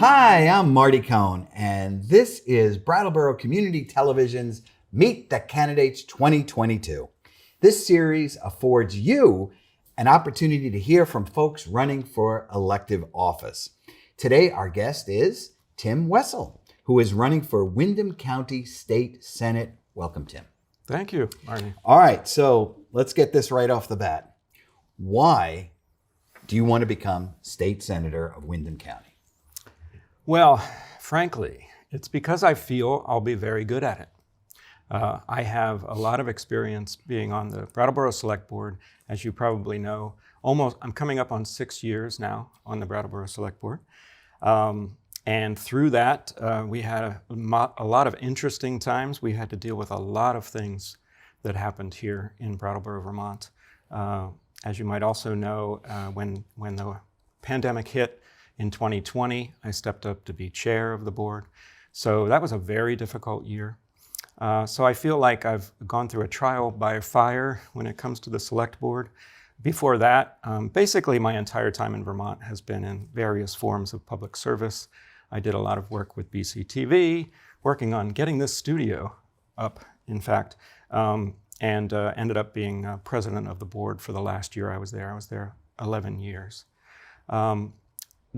Hi, I'm Marty Cohn, and this is Brattleboro Community Television's Meet the Candidates 2022. This series affords you an opportunity to hear from folks running for elective office. Today, our guest is Tim Wessel, who is running for Windham County State Senate. Welcome, Tim. Thank you, Marty. All right, so let's get this right off the bat. Why do you want to become state senator of Windham County? Well, frankly, it's because I feel I'll be very good at it. I have a lot of experience being on the Brattleboro Select Board. As you probably know, I'm coming up on 6 years now on the Brattleboro Select Board. And through that, we had a lot of interesting times. We had to deal with a lot of things that happened here in Brattleboro, Vermont. As you might also know, when the pandemic hit in 2020, I stepped up to be chair of the board. So that was a very difficult year. So I feel like I've gone through a trial by fire when it comes to the select board. Before that, basically my entire time in Vermont has been in various forms of public service. I did a lot of work with BCTV, working on getting this studio up, in fact, and ended up being president of the board for the last year I was there. I was there 11 years.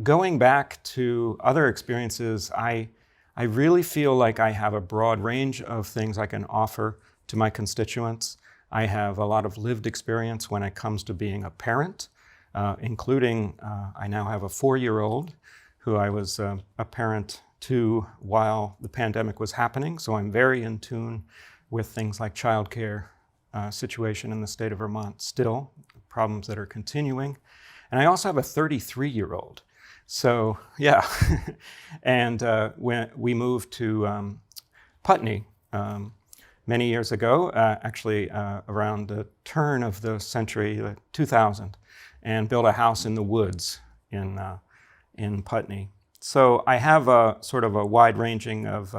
Going back to other experiences, I really feel like I have a broad range of things I can offer to my constituents. I have a lot of lived experience when it comes to being a parent, including I now have a 4-year-old who I was a parent to while the pandemic was happening. So I'm very in tune with things like childcare situation in the state of Vermont still, problems that are continuing. And I also have a 33-year-old. So yeah, and when we moved to Putney many years ago, actually around the turn of the century, 2000, and built a house in the woods in Putney. So I have a sort of a wide-ranging of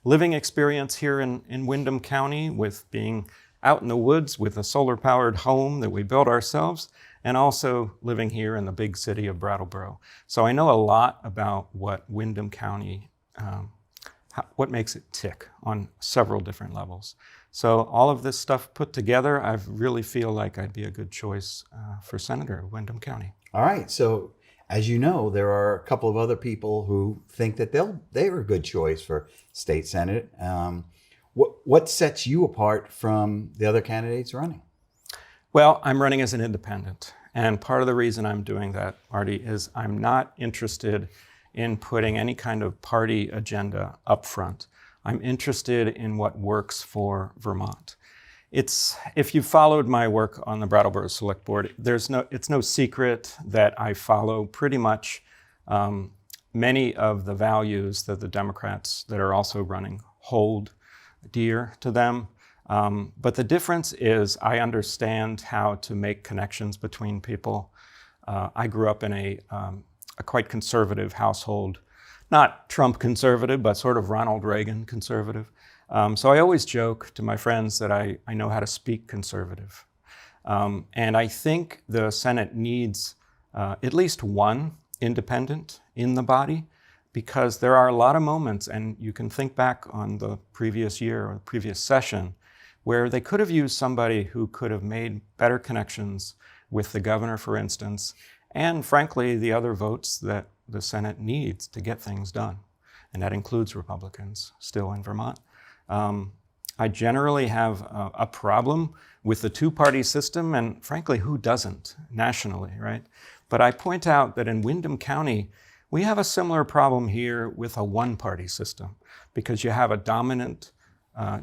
living experience here in Windham County, with being out in the woods with a solar-powered home that we built ourselves, and also living here in the big city of Brattleboro. So I know a lot about what Windham County, what makes it tick on several different levels. So all of this stuff put together, I really feel like I'd be a good choice for senator of Windham County. All right, so as you know, there are a couple of other people who think that they're a good choice for state senate. What sets you apart from the other candidates running? Well, I'm running as an independent, and part of the reason I'm doing that, Marty, is I'm not interested in putting any kind of party agenda up front. I'm interested in what works for Vermont. If you followed my work on the Brattleboro Select Board, it's no secret that I follow pretty much many of the values that the Democrats that are also running hold dear to them. But the difference is I understand how to make connections between people. I grew up in a quite conservative household, not Trump conservative, but sort of Ronald Reagan conservative. So I always joke to my friends that I know how to speak conservative. And I think the Senate needs at least one independent in the body, because there are a lot of moments, and you can think back on the previous year or the previous session, where they could have used somebody who could have made better connections with the governor, for instance, and frankly, the other votes that the Senate needs to get things done. And that includes Republicans still in Vermont. I generally have a problem with the two-party system, and frankly, who doesn't nationally, right? But I point out that in Windham County, we have a similar problem here with a one-party system, because you have a dominant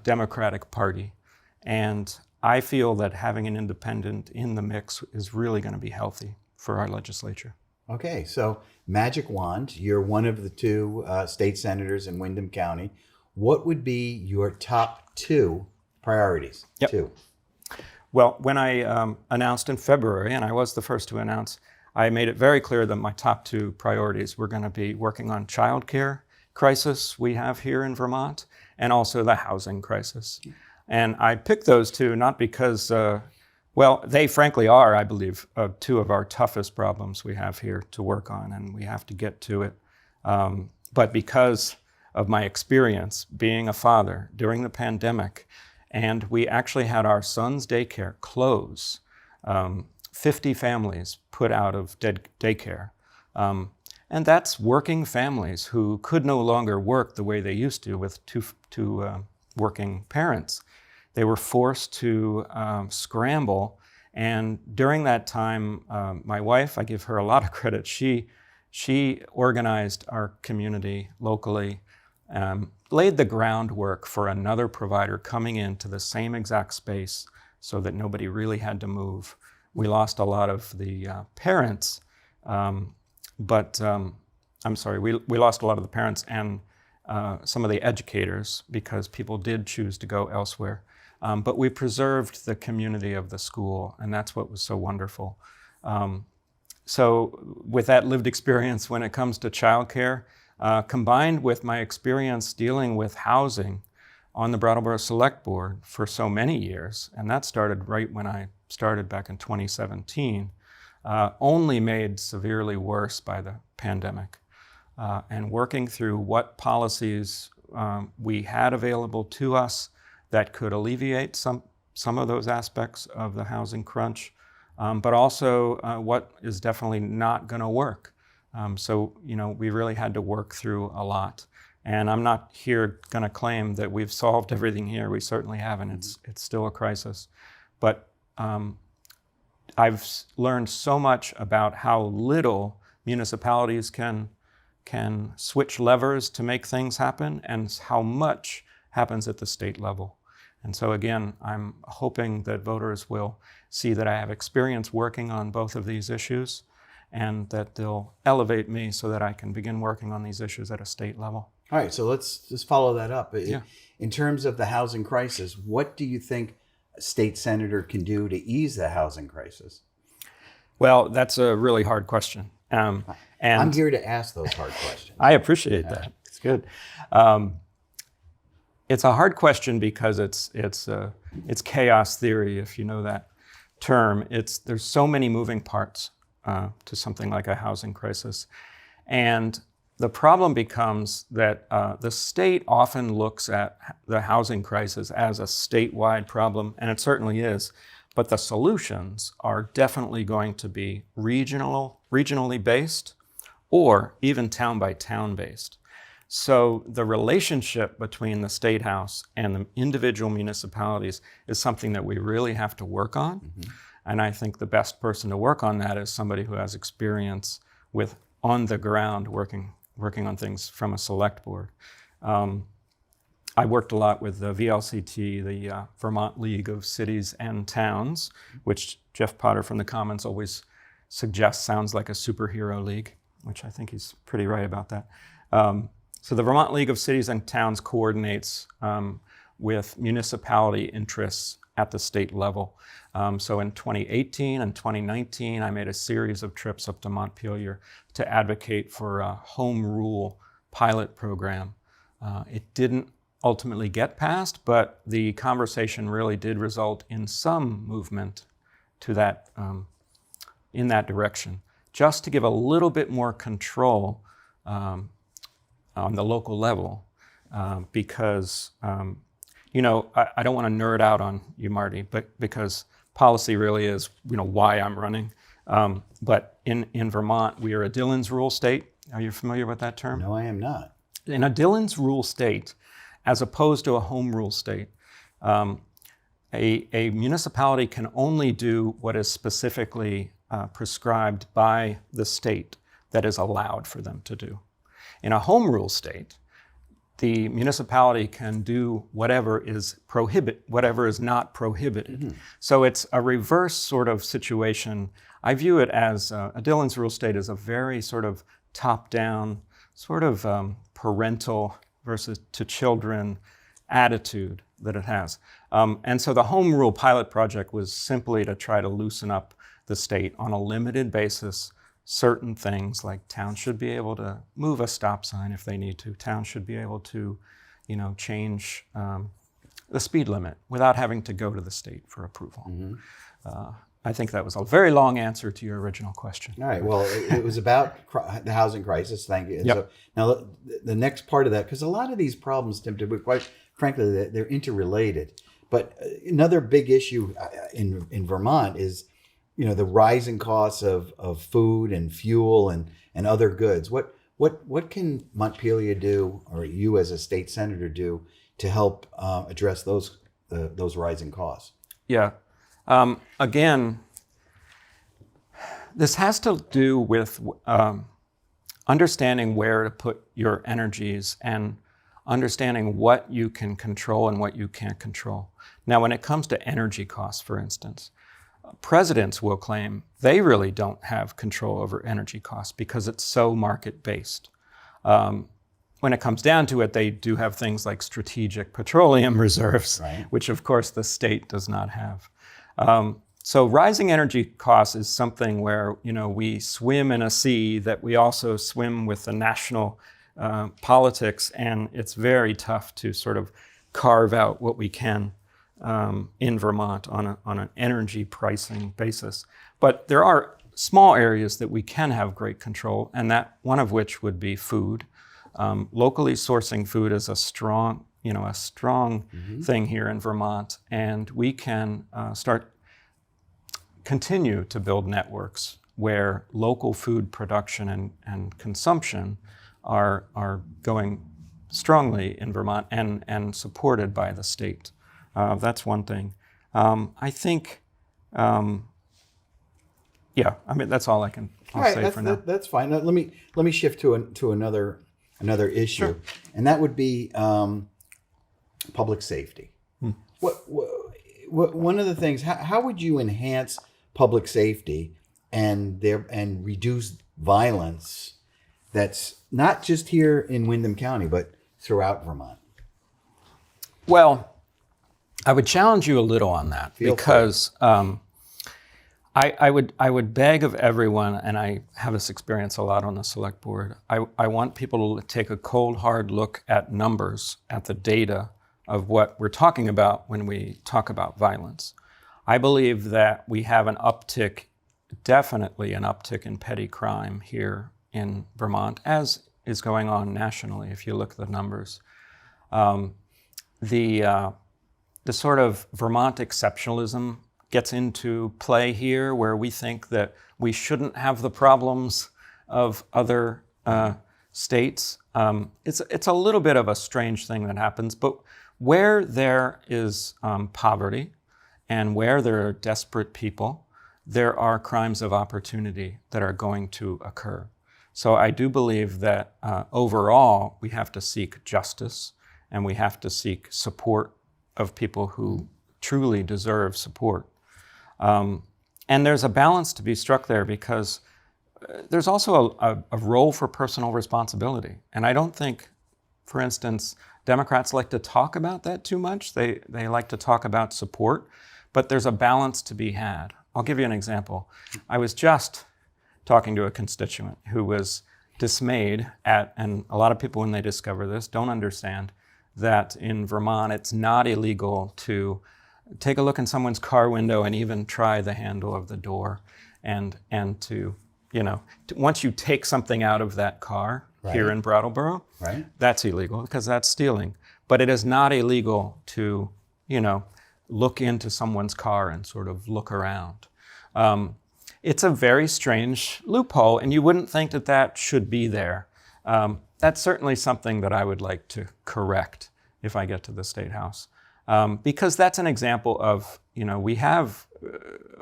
Democratic Party. And I feel that having an independent in the mix is really going to be healthy for our legislature. Okay, so magic wand, you're one of the two state senators in Windham County. What would be your top 2 priorities? Yep. 2. Well, when I announced in February, and I was the first to announce, I made it very clear that my top 2 priorities were going to be working on childcare crisis we have here in Vermont, and also the housing crisis. And I picked those 2 not because, well, they frankly are, I believe, 2 of our toughest problems we have here to work on, and we have to get to it But because of my experience being a father during the pandemic, and we actually had our son's daycare close, 50 families put out of daycare. And that's working families who could no longer work the way they used to with two working parents. They were forced to scramble. And during that time, my wife, I give her a lot of credit, she organized our community locally, laid the groundwork for another provider coming into the same exact space so that nobody really had to move. We lost a lot of the parents, we lost a lot of the parents and some of the educators because people did choose to go elsewhere. But we preserved the community of the school, and that's what was so wonderful. So with that lived experience when it comes to childcare, combined with my experience dealing with housing on the Brattleboro Select Board for so many years, and that started right when I started back in 2017, only made severely worse by the pandemic. And working through what policies we had available to us that could alleviate some of those aspects of the housing crunch, but also what is definitely not going to work. So, we really had to work through a lot. And I'm not here going to claim that we've solved everything here. We certainly haven't. It's still a crisis. But I've learned so much about how little municipalities can switch levers to make things happen and how much happens at the state level. And so again, I'm hoping that voters will see that I have experience working on both of these issues and that they'll elevate me so that I can begin working on these issues at a state level. All right, so let's just follow that up. Yeah. In terms of the housing crisis, what do you think a state senator can do to ease the housing crisis? Well, that's a really hard question. And I'm here to ask those hard questions. I appreciate that. It's good. It's a hard question because it's chaos theory, if you know that term. There's so many moving parts to something like a housing crisis. And the problem becomes that the state often looks at the housing crisis as a statewide problem, and it certainly is. But the solutions are definitely going to be regionally based or even town by town based. So the relationship between the State House and the individual municipalities is something that we really have to work on. Mm-hmm. And I think the best person to work on that is somebody who has experience with on the ground working on things from a select board. I worked a lot with the VLCT, the Vermont League of Cities and Towns, which Jeff Potter from the Commons always suggests sounds like a superhero league, which I think he's pretty right about that. So the Vermont League of Cities and Towns coordinates with municipality interests at the state level. So in 2018 and 2019, I made a series of trips up to Montpelier to advocate for a home rule pilot program. It didn't ultimately get passed, but the conversation really did result in some movement to that, in that direction, just to give a little bit more control on the local level, because I don't want to nerd out on you, Marty, but because policy really is why I'm running. But in Vermont, we are a Dillon's rule state. Are you familiar with that term? No, I am not. In a Dillon's rule state, as opposed to a home rule state, a municipality can only do what is specifically prescribed by the state that is allowed for them to do. In a home rule state, the municipality can do whatever is not prohibited. Mm-hmm. So it's a reverse sort of situation. I view it as a Dillon's rule state as a very sort of top-down, sort of parental versus to children attitude that it has. And so the home rule pilot project was simply to try to loosen up the state on a limited basis. Certain things like towns should be able to move a stop sign if they need to. Towns should be able to, change the speed limit without having to go to the state for approval. Mm-hmm. I think that was a very long answer to your original question. All right. Well, it was about the housing crisis. Thank you. And Yep. so now the next part of that, because a lot of these problems, Tim, to be quite frankly, they're interrelated. But another big issue in Vermont is, the rising costs of food and fuel and other goods. What can Montpelier do, or you as a state senator do, to help address those rising costs? Yeah. Again, this has to do with understanding where to put your energies and understanding what you can control and what you can't control. Now, when it comes to energy costs, for instance, presidents will claim they really don't have control over energy costs because it's so market-based. When it comes down to it, they do have things like strategic petroleum reserves, right, which of course the state does not have. So rising energy costs is something where, we swim in a sea that we also swim with the national politics, and it's very tough to sort of carve out what we can in Vermont on an energy pricing basis. But there are small areas that we can have great control, and that one of which would be food. Locally sourcing food is a strong thing here in Vermont, and we can continue to build networks where local food production and consumption are going strongly in Vermont and supported by the state. That's one thing. I think, that's all I can say for now. That's fine. Now, let me shift to another issue, Sure. and that would be public safety. What one of the things? How would you enhance public safety and reduce violence that's not just here in Windham County but throughout Vermont? Well, I would challenge you a little on that because I would beg of everyone, and I have this experience a lot on the select board, I want people to take a cold, hard look at numbers, at the data of what we're talking about when we talk about violence. I believe that we have definitely an uptick in petty crime here in Vermont, as is going on nationally if you look at the numbers. The sort of Vermont exceptionalism gets into play here, where we think that we shouldn't have the problems of other states. It's a little bit of a strange thing that happens, but where there is poverty and where there are desperate people, there are crimes of opportunity that are going to occur. So I do believe that overall we have to seek justice, and we have to seek support of people who truly deserve support. And there's a balance to be struck there, because there's also a role for personal responsibility. And I don't think, for instance, Democrats like to talk about that too much. They like to talk about support, but there's a balance to be had. I'll give you an example. I was just talking to a constituent who was dismayed at, and a lot of people when they discover this don't understand, that in Vermont it's not illegal to take a look in someone's car window and even try the handle of the door, and to, once you take something out of that car, right, here in Brattleboro, right, that's illegal because that's stealing. But it is not illegal to, look into someone's car and sort of look around. It's a very strange loophole, and you wouldn't think that should be there. That's certainly something that I would like to correct if I get to the State House. Because that's an example of, we have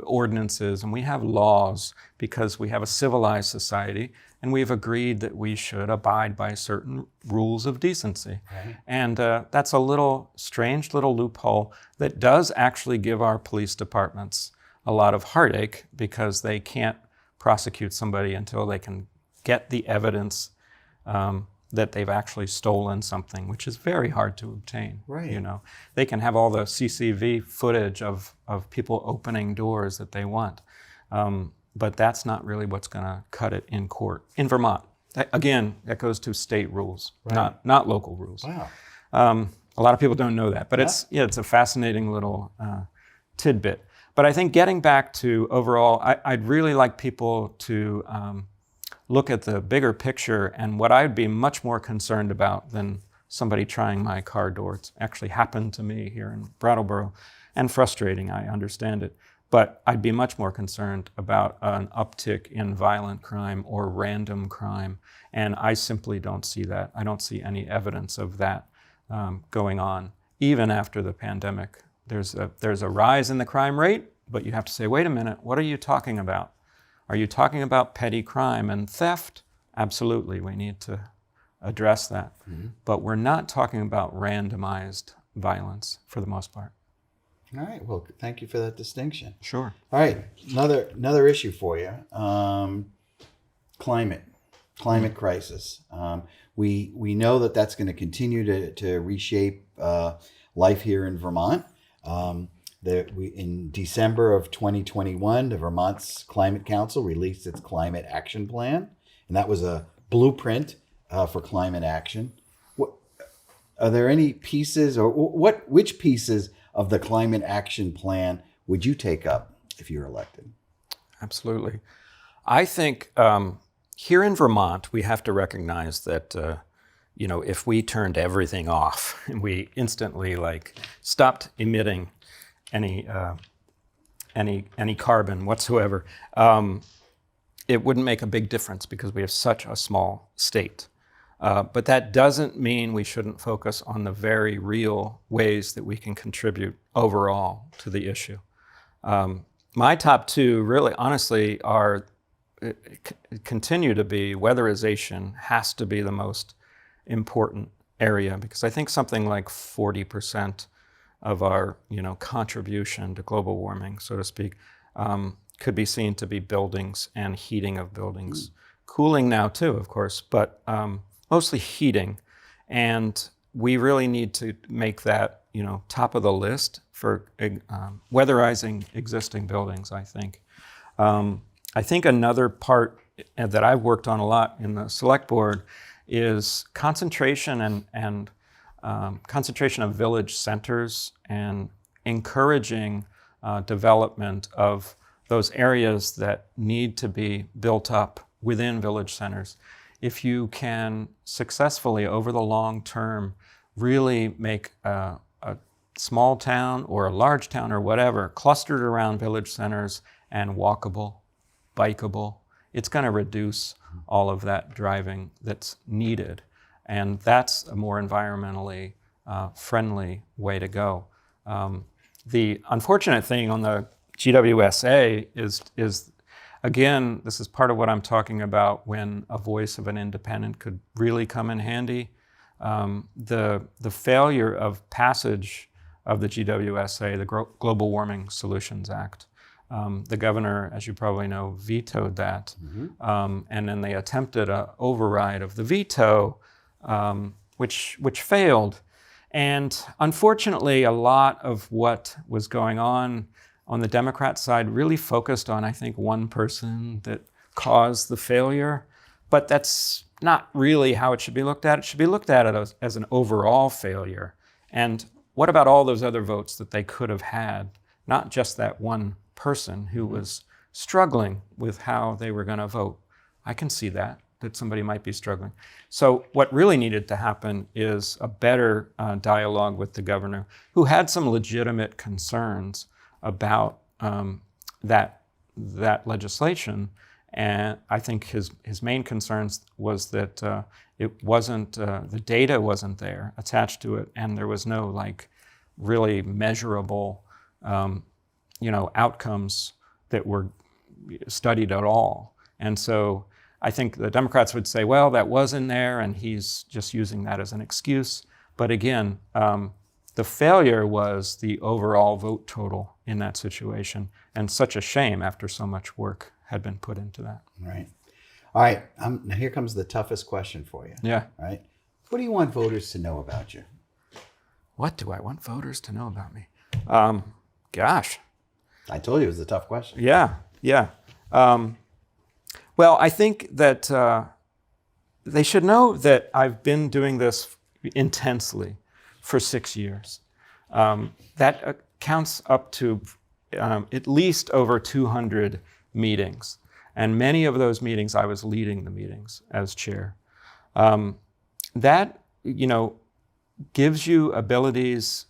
ordinances and we have laws because we have a civilized society, and we've agreed that we should abide by certain rules of decency. Right. And that's a little strange little loophole that does actually give our police departments a lot of heartache, because they can't prosecute somebody until they can get the evidence that they've actually stolen something, which is very hard to obtain. Right. They can have all the CCTV footage of people opening doors that they want, but that's not really what's going to cut it in court in Vermont. Again, that goes to state rules, right, not local rules. Wow. A lot of people don't know that, but it's a fascinating little tidbit. But I think getting back to overall, I'd really like people to look at the bigger picture and what I'd be much more concerned about than somebody trying my car door. It's actually happened to me here in Brattleboro, and frustrating, I understand it. But I'd be much more concerned about an uptick in violent crime or random crime, and I simply don't see that. I don't see any evidence of that going on, even after the pandemic. There's a rise in the crime rate, but you have to say, wait a minute, what are you talking about? Are you talking about petty crime and theft? Absolutely, we need to address that. Mm-hmm. But we're not talking about randomized violence for the most part. All right, well, thank you for that distinction. Sure. All right, another issue for you, climate crisis. We know that's going to continue to reshape life here in Vermont. In December of 2021, the Vermont's Climate Council released its Climate Action Plan, and that was a blueprint for climate action. Are there any pieces, or which pieces of the Climate Action Plan would you take up if you're elected? Absolutely. I think here in Vermont, we have to recognize that if we turned everything off and we instantly stopped emitting any carbon whatsoever, it wouldn't make a big difference because we have such a small state. But that doesn't mean we shouldn't focus on the very real ways that we can contribute overall to the issue. My top two really honestly continue to be weatherization has to be the most important area, because I think something like 40% of our contribution to global warming, so to speak, could be seen to be buildings and heating of buildings. Cooling now too, of course, but mostly heating. And we really need to make that top of the list for weatherizing existing buildings, I think. I think another part that I've worked on a lot in the select board is concentration and concentration of village centers and encouraging development of those areas that need to be built up within village centers. If you can successfully, over the long term, really make a small town or a large town or whatever clustered around village centers and walkable, bikeable, it's going to reduce all of that driving that's needed. And that's a more environmentally friendly way to go. The unfortunate thing on the GWSA is, again, this is part of what I'm talking about when a voice of an independent could really come in handy. The failure of passage of the GWSA, the Global Warming Solutions Act. The governor, as you probably know, vetoed that. Mm-hmm. And then they attempted an override of the veto, which failed. And unfortunately, a lot of what was going on the Democrat side really focused on, I think, one person that caused the failure. But that's not really how it should be looked at. It should be looked at as an overall failure. And what about all those other votes that they could have had, not just that one person who was struggling with how they were going to vote? I can see that somebody might be struggling. So what really needed to happen is a better dialogue with the governor, who had some legitimate concerns about that legislation. And I think his main concerns was that it wasn't, the data wasn't there attached to it, and there was no really measurable outcomes that were studied at all. And so I think the Democrats would say, well, that was in there and he's just using that as an excuse. But again, the failure was the overall vote total in that situation, and such a shame after so much work had been put into that. Right. All right. Now here comes the toughest question for you. Yeah. All right. What do you want voters to know about you? What do I want voters to know about me? Gosh. I told you it was a tough question. Yeah. Well, I think that they should know that I've been doing this intensely for 6 years. That counts up to at least over 200 meetings. And many of those meetings, I was leading the meetings as chair. That, gives you abilities,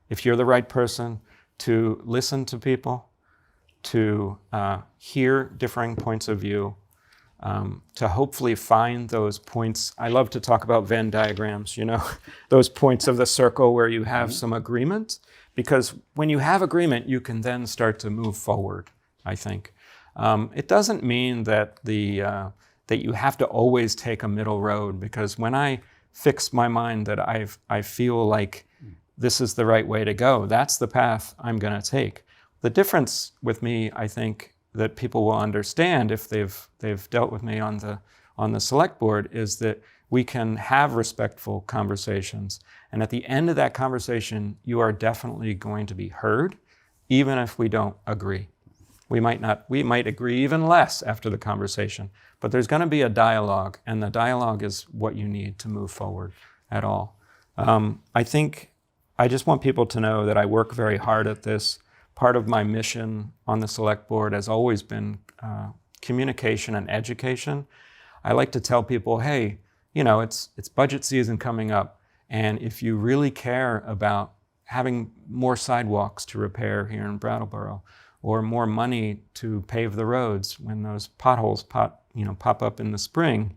if you're the right person, to listen to people, to hear differing points of view, to hopefully find those points. I love to talk about Venn diagrams, those points of the circle where you have some agreement, because when you have agreement, you can then start to move forward, I think. It doesn't mean that that you have to always take a middle road, because when I fix my mind that I feel like this is the right way to go, that's the path I'm going to take. The difference with me, I think, that people will understand if they've dealt with me on the select board, is that we can have respectful conversations, and at the end of that conversation, you are definitely going to be heard, even if we don't agree. We might agree even less after the conversation, but there's going to be a dialogue, and the dialogue is what you need to move forward at all. I think I just want people to know that I work very hard at this. Part of my mission on the select board has always been communication and education. I like to tell people, hey, it's budget season coming up, and if you really care about having more sidewalks to repair here in Brattleboro, or more money to pave the roads when those potholes pop up in the spring,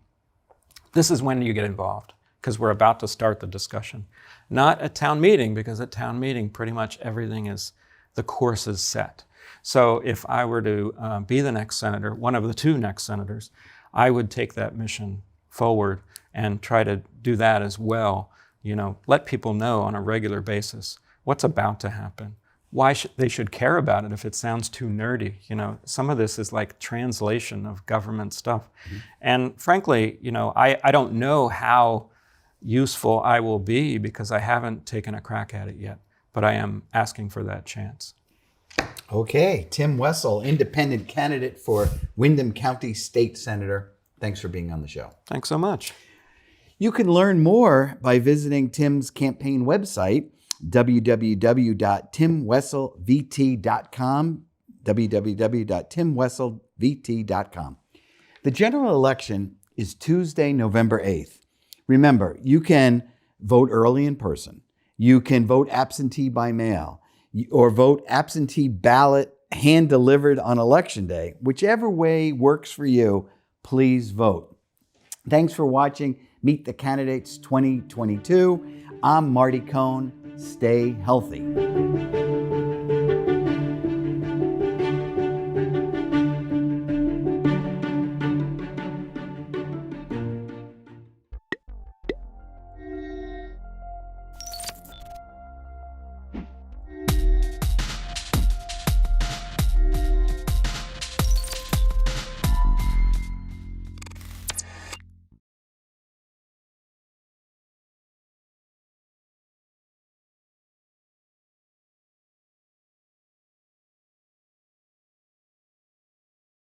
this is when you get involved, because we're about to start the discussion. Not at town meeting, because at town meeting, pretty much everything the course is set. So if I were to be the next senator, one of the two next senators, I would take that mission forward and try to do that as well. Let people know on a regular basis what's about to happen. Why they should care about it if it sounds too nerdy. Some of this is like translation of government stuff. Mm-hmm. And frankly, I don't know how useful I will be, because I haven't taken a crack at it yet, but I am asking for that chance. Okay, Tim Wessel, independent candidate for Windham County State Senator. Thanks for being on the show. Thanks so much. You can learn more by visiting Tim's campaign website, www.timwesselvt.com, www.timwesselvt.com. The general election is Tuesday, November 8th. Remember, you can vote early in person. You can vote absentee by mail, or vote absentee ballot hand-delivered on Election Day. Whichever way works for you, please vote. Thanks for watching Meet the Candidates 2022. I'm Marty Cohn. Stay healthy.